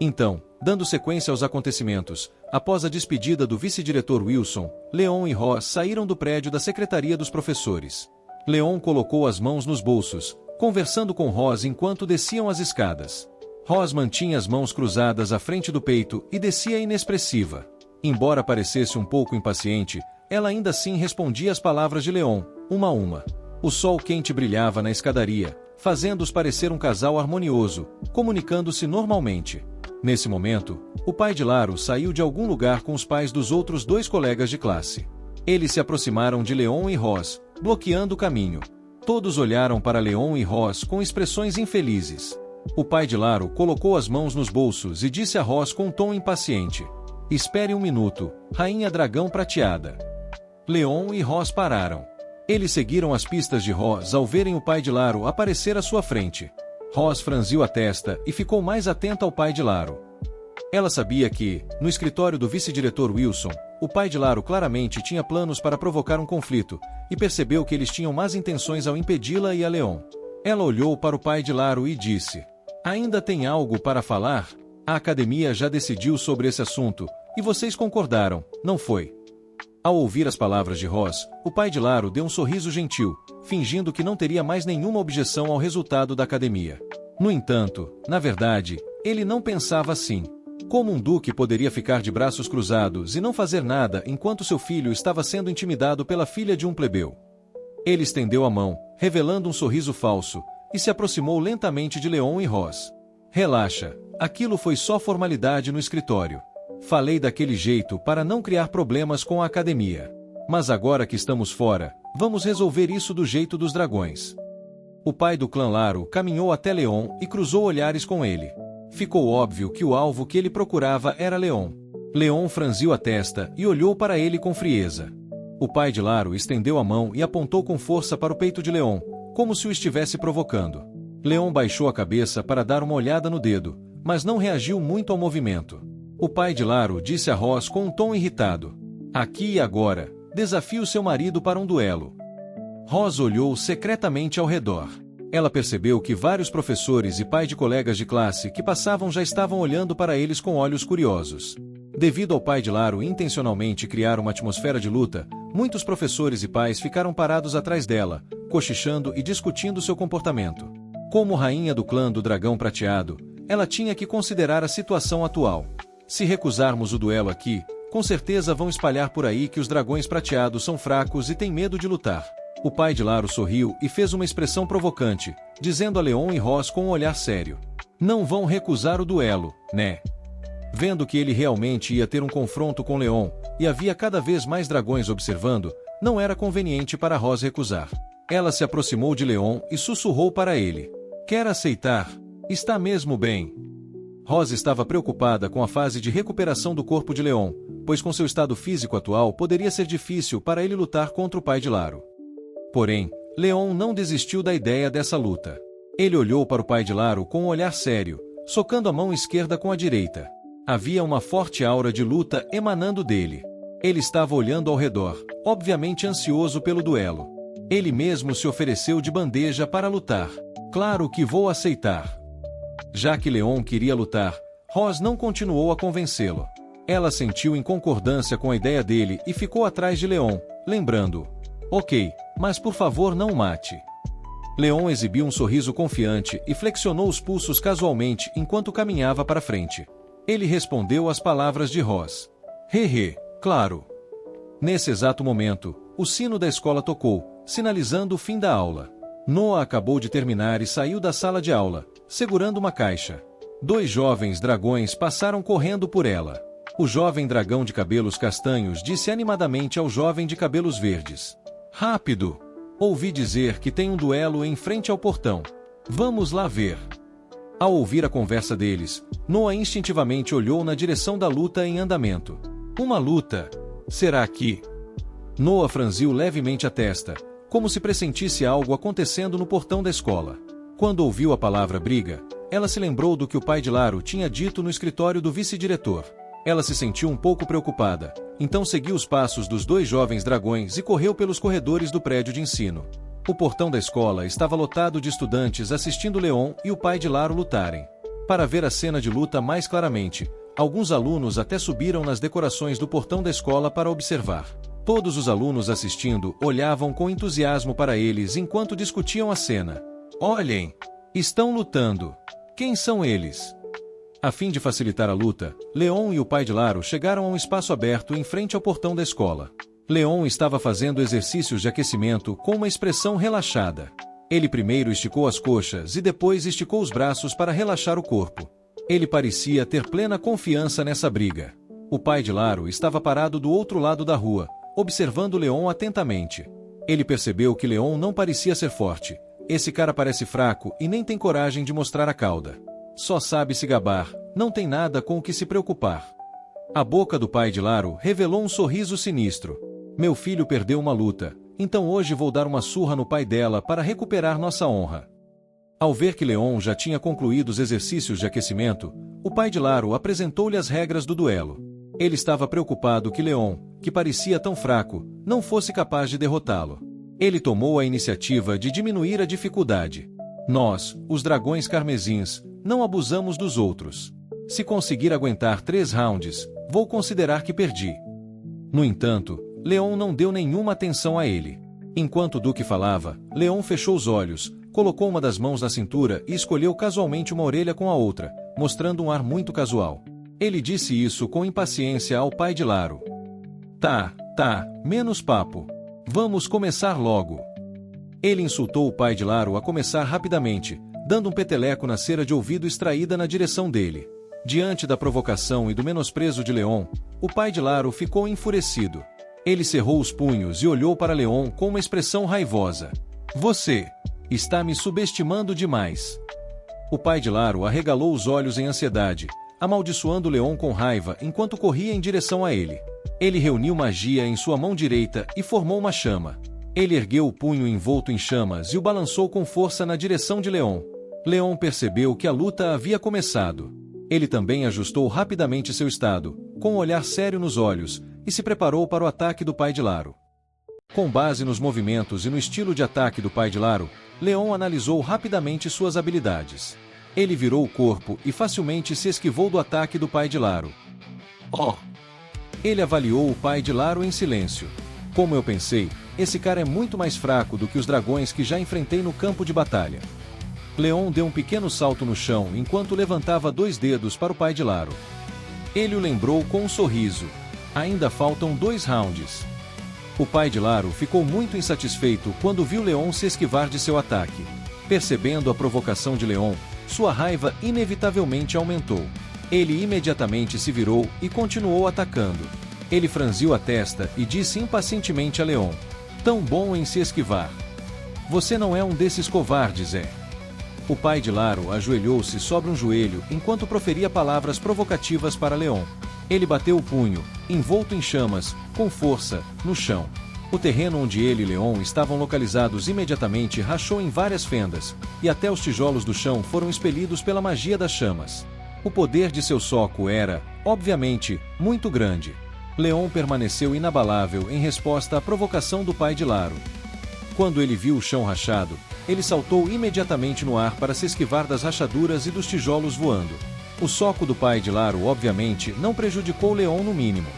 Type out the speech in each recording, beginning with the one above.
Então, dando sequência aos acontecimentos, após a despedida do vice-diretor Wilson, Leon e Ross saíram do prédio da secretaria dos professores. Leon colocou as mãos nos bolsos, conversando com Ross enquanto desciam as escadas. Ross mantinha as mãos cruzadas à frente do peito e descia inexpressiva. Embora parecesse um pouco impaciente, ela ainda assim respondia às palavras de Leon, uma a uma. O sol quente brilhava na escadaria, fazendo-os parecer um casal harmonioso, comunicando-se normalmente. Nesse momento, o pai de Laro saiu de algum lugar com os pais dos outros 2 colegas de classe. Eles se aproximaram de Leon e Ross, bloqueando o caminho. Todos olharam para Leon e Ross com expressões infelizes. O pai de Laro colocou as mãos nos bolsos e disse a Ross com um tom impaciente: "Espere um minuto, Rainha Dragão Prateada." Leon e Ross pararam. Eles seguiram as pistas de Ross ao verem o pai de Laro aparecer à sua frente. Ross franziu a testa e ficou mais atenta ao pai de Laro. Ela sabia que, no escritório do vice-diretor Wilson, o pai de Laro claramente tinha planos para provocar um conflito, e percebeu que eles tinham más intenções ao impedi-la e a Leon. Ela olhou para o pai de Laro e disse: "Ainda tem algo para falar? A academia já decidiu sobre esse assunto, e vocês concordaram, não foi?" Ao ouvir as palavras de Ross, o pai de Laro deu um sorriso gentil, fingindo que não teria mais nenhuma objeção ao resultado da academia. No entanto, na verdade, ele não pensava assim. Como um duque poderia ficar de braços cruzados e não fazer nada enquanto seu filho estava sendo intimidado pela filha de um plebeu? Ele estendeu a mão, revelando um sorriso falso, e se aproximou lentamente de Leon e Ross. "Relaxa, aquilo foi só formalidade no escritório. Falei daquele jeito para não criar problemas com a academia. Mas agora que estamos fora, vamos resolver isso do jeito dos dragões." O pai do clã Laro caminhou até Leon e cruzou olhares com ele. Ficou óbvio que o alvo que ele procurava era Leon. Leon franziu a testa e olhou para ele com frieza. O pai de Laro estendeu a mão e apontou com força para o peito de Leon, como se o estivesse provocando. Leon baixou a cabeça para dar uma olhada no dedo, mas não reagiu muito ao movimento. O pai de Laro disse a Ross com um tom irritado: "Aqui e agora, desafie o seu marido para um duelo." Ross olhou secretamente ao redor. Ela percebeu que vários professores e pais de colegas de classe que passavam já estavam olhando para eles com olhos curiosos. Devido ao pai de Laro intencionalmente criar uma atmosfera de luta, muitos professores e pais ficaram parados atrás dela, cochichando e discutindo seu comportamento. Como rainha do clã do Dragão Prateado, ela tinha que considerar a situação atual. Se recusarmos o duelo aqui, com certeza vão espalhar por aí que os dragões prateados são fracos e têm medo de lutar. O pai de Laro sorriu e fez uma expressão provocante, dizendo a Leon e Ross com um olhar sério: "Não vão recusar o duelo, né?" Vendo que ele realmente ia ter um confronto com Leon, e havia cada vez mais dragões observando, não era conveniente para Ross recusar. Ela se aproximou de Leon e sussurrou para ele: "Quer aceitar? Está mesmo bem." Ross estava preocupada com a fase de recuperação do corpo de Leon, pois com seu estado físico atual poderia ser difícil para ele lutar contra o pai de Laro. Porém, Leon não desistiu da ideia dessa luta. Ele olhou para o pai de Laro com um olhar sério, socando a mão esquerda com a direita. Havia uma forte aura de luta emanando dele. Ele estava olhando ao redor, obviamente ansioso pelo duelo. Ele mesmo se ofereceu de bandeja para lutar. "Claro que vou aceitar." Já que Leon queria lutar, Ross não continuou a convencê-lo. Ela sentiu em concordância com a ideia dele e ficou atrás de Leon, lembrando: "Ok, mas por favor não o mate." Leon exibiu um sorriso confiante e flexionou os pulsos casualmente enquanto caminhava para frente. Ele respondeu às palavras de Ross: "Hehe, claro." Nesse exato momento, o sino da escola tocou, sinalizando o fim da aula. Noah acabou de terminar e saiu da sala de aula, segurando uma caixa. 2 jovens dragões passaram correndo por ela. O jovem dragão de cabelos castanhos disse animadamente ao jovem de cabelos verdes: "Rápido! Ouvi dizer que tem um duelo em frente ao portão. Vamos lá ver." Ao ouvir a conversa deles, Noah instintivamente olhou na direção da luta em andamento. "Uma luta? Será que?" Noah franziu levemente a testa, como se pressentisse algo acontecendo no portão da escola. Quando ouviu a palavra briga, ela se lembrou do que o pai de Laro tinha dito no escritório do vice-diretor. Ela se sentiu um pouco preocupada, então seguiu os passos dos 2 jovens dragões e correu pelos corredores do prédio de ensino. O portão da escola estava lotado de estudantes assistindo Leon e o pai de Laro lutarem. Para ver a cena de luta mais claramente, alguns alunos até subiram nas decorações do portão da escola para observar. Todos os alunos assistindo olhavam com entusiasmo para eles enquanto discutiam a cena. Olhem! Estão lutando! Quem são eles? A fim de facilitar a luta, Leon e o pai de Laro chegaram a um espaço aberto em frente ao portão da escola. Leon estava fazendo exercícios de aquecimento com uma expressão relaxada. Ele primeiro esticou as coxas e depois esticou os braços para relaxar o corpo. Ele parecia ter plena confiança nessa briga. O pai de Laro estava parado do outro lado da rua, observando Leon atentamente. Ele percebeu que Leon não parecia ser forte. Esse cara parece fraco e nem tem coragem de mostrar a cauda. Só sabe se gabar, não tem nada com o que se preocupar. A boca do pai de Laro revelou um sorriso sinistro. Meu filho perdeu uma luta, então hoje vou dar uma surra no pai dela para recuperar nossa honra. Ao ver que Leon já tinha concluído os exercícios de aquecimento, o pai de Laro apresentou-lhe as regras do duelo. Ele estava preocupado que Leon, que parecia tão fraco, não fosse capaz de derrotá-lo. Ele tomou a iniciativa de diminuir a dificuldade. Nós, os dragões carmesins, não abusamos dos outros. Se conseguir aguentar 3 rounds, vou considerar que perdi. No entanto, Leon não deu nenhuma atenção a ele. Enquanto o Duque falava, Leon fechou os olhos, colocou uma das mãos na cintura e escolheu casualmente uma orelha com a outra, mostrando um ar muito casual. Ele disse isso com impaciência ao pai de Laro. Tá, menos papo. Vamos começar logo. Ele insultou o pai de Laro a começar rapidamente, dando um peteleco na cera de ouvido extraída na direção dele. Diante da provocação e do menosprezo de Leon, o pai de Laro ficou enfurecido. Ele cerrou os punhos e olhou para Leon com uma expressão raivosa. Você está me subestimando demais. O pai de Laro arregalou os olhos em ansiedade, amaldiçoando Leon com raiva enquanto corria em direção a ele. Ele reuniu magia em sua mão direita e formou uma chama. Ele ergueu o punho envolto em chamas e o balançou com força na direção de Leon. Leon percebeu que a luta havia começado. Ele também ajustou rapidamente seu estado, com um olhar sério nos olhos, e se preparou para o ataque do pai de Laro. Com base nos movimentos e no estilo de ataque do pai de Laro, Leon analisou rapidamente suas habilidades. Ele virou o corpo e facilmente se esquivou do ataque do pai de Laro. Ele avaliou o pai de Laro em silêncio. Como eu pensei, esse cara é muito mais fraco do que os dragões que já enfrentei no campo de batalha. Leon deu um pequeno salto no chão enquanto levantava 2 dedos para o pai de Laro. Ele o lembrou com um sorriso. Ainda faltam 2 rounds. O pai de Laro ficou muito insatisfeito quando viu Leon se esquivar de seu ataque. Percebendo a provocação de Leon, sua raiva inevitavelmente aumentou. Ele imediatamente se virou e continuou atacando. Ele franziu a testa e disse impacientemente a Leon: tão bom em se esquivar. Você não é um desses covardes, é? O pai de Laro ajoelhou-se sobre um joelho enquanto proferia palavras provocativas para Leon. Ele bateu o punho, envolto em chamas, com força, no chão. O terreno onde ele e Leon estavam localizados imediatamente rachou em várias fendas, e até os tijolos do chão foram expelidos pela magia das chamas. O poder de seu soco era, obviamente, muito grande. Leon permaneceu inabalável em resposta à provocação do pai de Laro. Quando ele viu o chão rachado, ele saltou imediatamente no ar para se esquivar das rachaduras e dos tijolos voando. O soco do pai de Laro, obviamente, não prejudicou Leon no mínimo.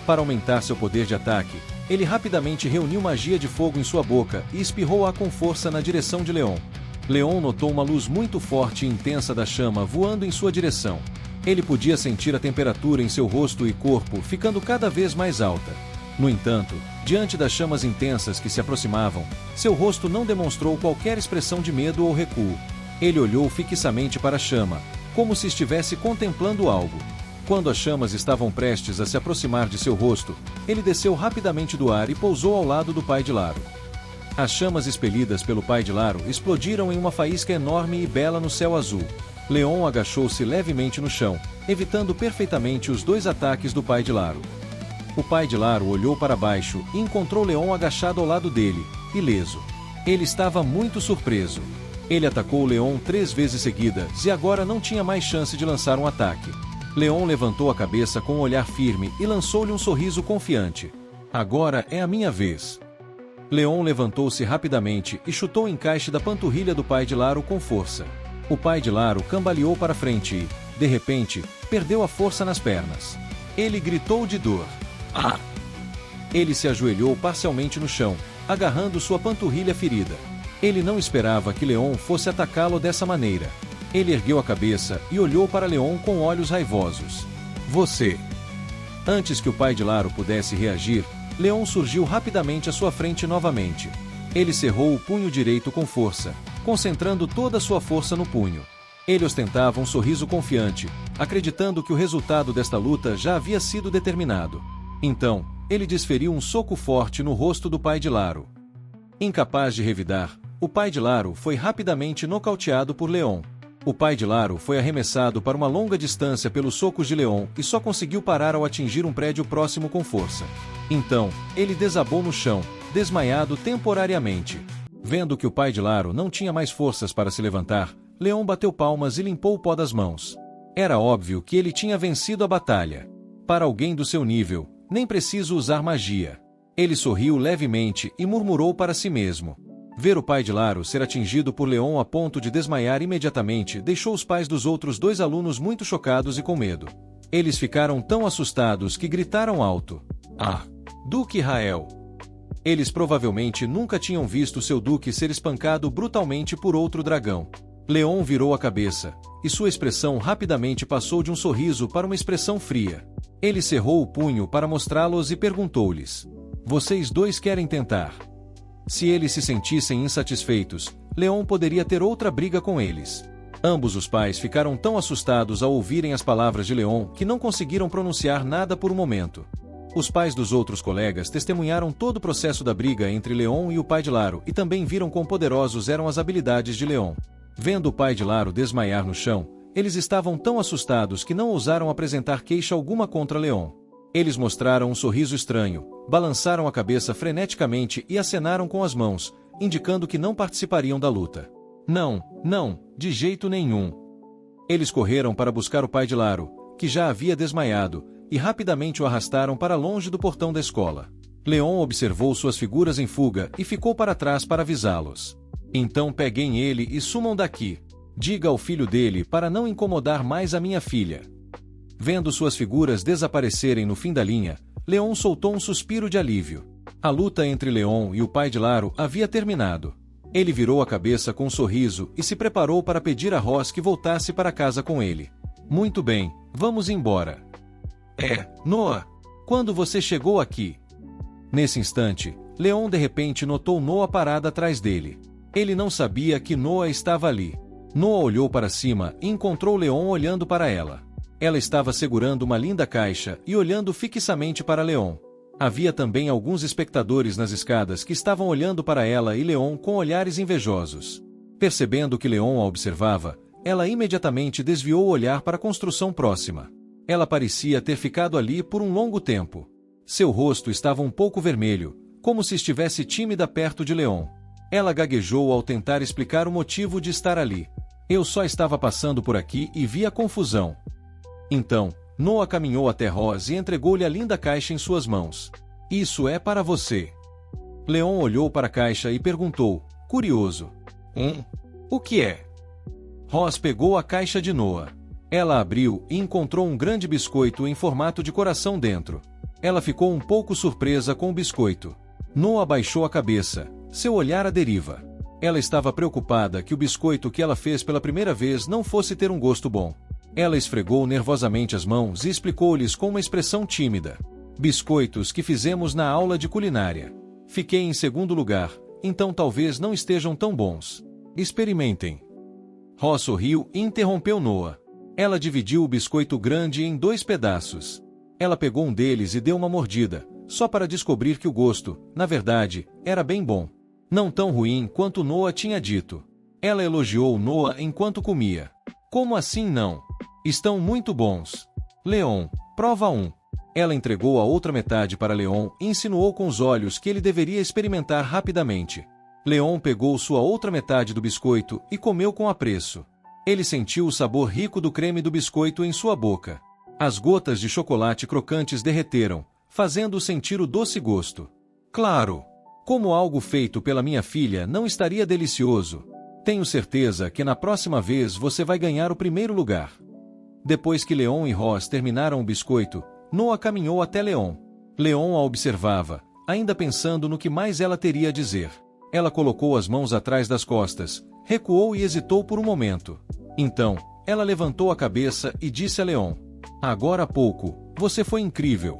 Para aumentar seu poder de ataque, ele rapidamente reuniu magia de fogo em sua boca e espirrou-a com força na direção de Leon. Leon notou uma luz muito forte e intensa da chama voando em sua direção. Ele podia sentir a temperatura em seu rosto e corpo ficando cada vez mais alta. No entanto, diante das chamas intensas que se aproximavam, seu rosto não demonstrou qualquer expressão de medo ou recuo. Ele olhou fixamente para a chama, como se estivesse contemplando algo. Quando as chamas estavam prestes a se aproximar de seu rosto, ele desceu rapidamente do ar e pousou ao lado do pai de Laro. As chamas expelidas pelo pai de Laro explodiram em uma faísca enorme e bela no céu azul. Leon agachou-se levemente no chão, evitando perfeitamente os 2 ataques do pai de Laro. O pai de Laro olhou para baixo e encontrou Leon agachado ao lado dele, ileso. Ele estava muito surpreso. Ele atacou Leon 3 vezes seguidas e agora não tinha mais chance de lançar um ataque. Leon levantou a cabeça com um olhar firme e lançou-lhe um sorriso confiante. Agora é a minha vez. Leon levantou-se rapidamente e chutou o encaixe da panturrilha do pai de Laro com força. O pai de Laro cambaleou para frente e, de repente, perdeu a força nas pernas. Ele gritou de dor. Ah! Ele se ajoelhou parcialmente no chão, agarrando sua panturrilha ferida. Ele não esperava que Leon fosse atacá-lo dessa maneira. Ele ergueu a cabeça e olhou para Leon com olhos raivosos. Você! Antes que o pai de Laro pudesse reagir, Leon surgiu rapidamente à sua frente novamente. Ele cerrou o punho direito com força, concentrando toda a sua força no punho. Ele ostentava um sorriso confiante, acreditando que o resultado desta luta já havia sido determinado. Então, ele desferiu um soco forte no rosto do pai de Laro. Incapaz de revidar, o pai de Laro foi rapidamente nocauteado por Leon. O pai de Laro foi arremessado para uma longa distância pelos socos de Leon e só conseguiu parar ao atingir um prédio próximo com força. Então, ele desabou no chão, desmaiado temporariamente. Vendo que o pai de Laro não tinha mais forças para se levantar, Leon bateu palmas e limpou o pó das mãos. Era óbvio que ele tinha vencido a batalha. Para alguém do seu nível, nem preciso usar magia. Ele sorriu levemente e murmurou para si mesmo. Ver o pai de Laro ser atingido por Leon a ponto de desmaiar imediatamente deixou os pais dos outros dois alunos muito chocados e com medo. Eles ficaram tão assustados que gritaram alto. Ah! Duque Rael! Eles provavelmente nunca tinham visto seu duque ser espancado brutalmente por outro dragão. Leon virou a cabeça, e sua expressão rapidamente passou de um sorriso para uma expressão fria. Ele cerrou o punho para mostrá-los e perguntou-lhes. Vocês dois querem tentar? Se eles se sentissem insatisfeitos, Leon poderia ter outra briga com eles. Ambos os pais ficaram tão assustados ao ouvirem as palavras de Leon que não conseguiram pronunciar nada por um momento. Os pais dos outros colegas testemunharam todo o processo da briga entre Leon e o pai de Laro e também viram quão poderosos eram as habilidades de Leon. Vendo o pai de Laro desmaiar no chão, eles estavam tão assustados que não ousaram apresentar queixa alguma contra Leon. Eles mostraram um sorriso estranho, balançaram a cabeça freneticamente e acenaram com as mãos, indicando que não participariam da luta. Não, de jeito nenhum. Eles correram para buscar o pai de Laro, que já havia desmaiado, e rapidamente o arrastaram para longe do portão da escola. Leon observou suas figuras em fuga e ficou para trás para avisá-los. Então peguem ele e sumam daqui. Diga ao filho dele para não incomodar mais a minha filha. Vendo suas figuras desaparecerem no fim da linha, Leon soltou um suspiro de alívio. A luta entre Leon e o pai de Laro havia terminado. Ele virou a cabeça com um sorriso e se preparou para pedir a Ross que voltasse para casa com ele. Muito bem, vamos embora. Noah, quando você chegou aqui? Nesse instante, Leon de repente notou Noah parada atrás dele. Ele não sabia que Noah estava ali. Noah olhou para cima e encontrou Leon olhando para ela. Ela estava segurando uma linda caixa e olhando fixamente para Leon. Havia também alguns espectadores nas escadas que estavam olhando para ela e Leon com olhares invejosos. Percebendo que Leon a observava, ela imediatamente desviou o olhar para a construção próxima. Ela parecia ter ficado ali por um longo tempo. Seu rosto estava um pouco vermelho, como se estivesse tímida perto de Leon. Ela gaguejou ao tentar explicar o motivo de estar ali. Eu só estava passando por aqui e vi a confusão. Então, Noah caminhou até Ross e entregou-lhe a linda caixa em suas mãos. Isso é para você. Leon olhou para a caixa e perguntou, curioso. O que é? Ross pegou a caixa de Noah. Ela abriu e encontrou um grande biscoito em formato de coração dentro. Ela ficou um pouco surpresa com o biscoito. Noah baixou a cabeça, seu olhar à deriva. Ela estava preocupada que o biscoito que ela fez pela primeira vez não fosse ter um gosto bom. Ela esfregou nervosamente as mãos e explicou-lhes com uma expressão tímida. Biscoitos que fizemos na aula de culinária. Fiquei em segundo lugar, então talvez não estejam tão bons. Experimentem. Ross sorriu e interrompeu Noah. Ela dividiu o biscoito grande em 2 pedaços. Ela pegou um deles e deu uma mordida, só para descobrir que o gosto, na verdade, era bem bom. Não tão ruim quanto Noah tinha dito. Ela elogiou Noah enquanto comia. Como assim não? Estão muito bons. Leon, prova um. Ela entregou a outra metade para Leon e insinuou com os olhos que ele deveria experimentar rapidamente. Leon pegou sua outra metade do biscoito e comeu com apreço. Ele sentiu o sabor rico do creme do biscoito em sua boca. As gotas de chocolate crocantes derreteram, fazendo-o sentir o doce gosto. Claro! Como algo feito pela minha filha não estaria delicioso? Tenho certeza que na próxima vez você vai ganhar o primeiro lugar. Depois que Leon e Ross terminaram o biscoito, Noah caminhou até Leon. Leon a observava, ainda pensando no que mais ela teria a dizer. Ela colocou as mãos atrás das costas, recuou e hesitou por um momento. Então, ela levantou a cabeça e disse a Leon: agora há pouco, você foi incrível.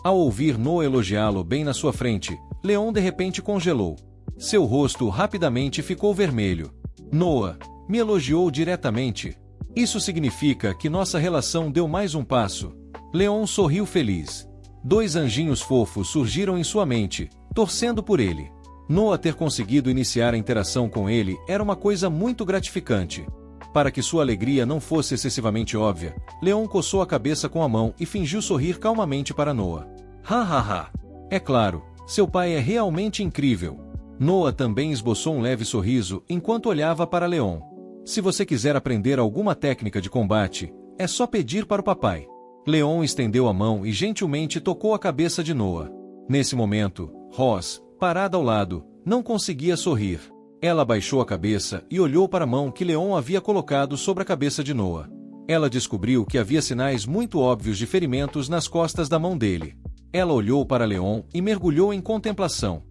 Ao ouvir Noah elogiá-lo bem na sua frente, Leon de repente congelou. Seu rosto rapidamente ficou vermelho. Noah me elogiou diretamente. Isso significa que nossa relação deu mais um passo. Leon sorriu feliz. 2 anjinhos fofos surgiram em sua mente, torcendo por ele. Noah ter conseguido iniciar a interação com ele era uma coisa muito gratificante. Para que sua alegria não fosse excessivamente óbvia, Leon coçou a cabeça com a mão e fingiu sorrir calmamente para Noah. Ha ha ha! É claro, seu pai é realmente incrível. Noah também esboçou um leve sorriso enquanto olhava para Leon. Se você quiser aprender alguma técnica de combate, é só pedir para o papai. Leon estendeu a mão e gentilmente tocou a cabeça de Noah. Nesse momento, Ross, parada ao lado, não conseguia sorrir. Ela baixou a cabeça e olhou para a mão que Leon havia colocado sobre a cabeça de Noah. Ela descobriu que havia sinais muito óbvios de ferimentos nas costas da mão dele. Ela olhou para Leon e mergulhou em contemplação.